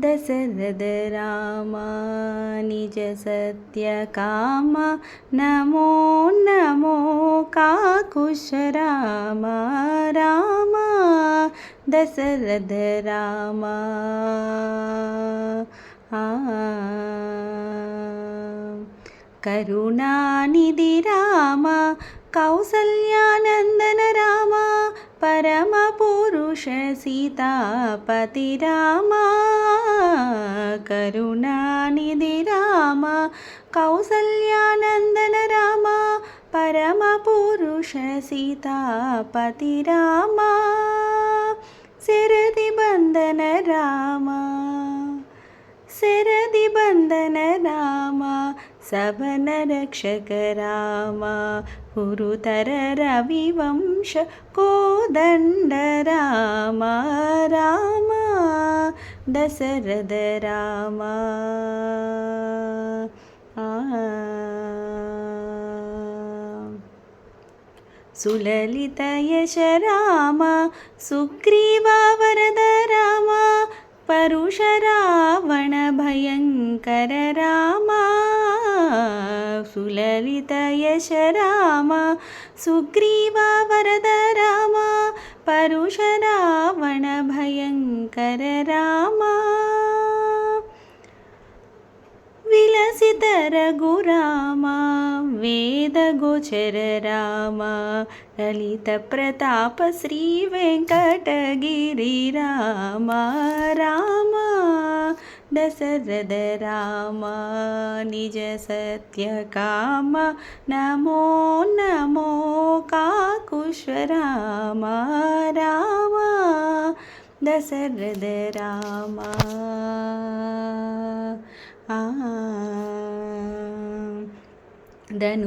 దశరథ రామ నిజ సత్యకామ నమో నమో కాకుశ రామ రామ దశరథ రామ కరుణానిధి రామ కౌసల్యానందన రామ పరమ పురుష సీతాపతి రామ కరుణానిధి రామ కౌసల్యానందన రామ పరమ పురుష సీతాపతి రామ శరది బంధన రామ శరది బంధన రామ సవన రక్షక రామ గురుతర రవివంశ కోదండ రామ రామ దశరథ రామ సులలిత యశ రామ సుగ్రీవ వరద రామ పరుష రావణ భయంకర రామ సులలిత యశ రామ సుగ్రీవ వరద రామ పరుష రావణ భయంకర రామ విలసిత రఘురామ వేద గోచర రామ లలిత ప్రతాప శ్రీ వెంకటగిరి రామ రామ దశరథ రామ నిజ సత్యకామ నమో నమో కాకుశ రామ రామ దశరథ రామ ధను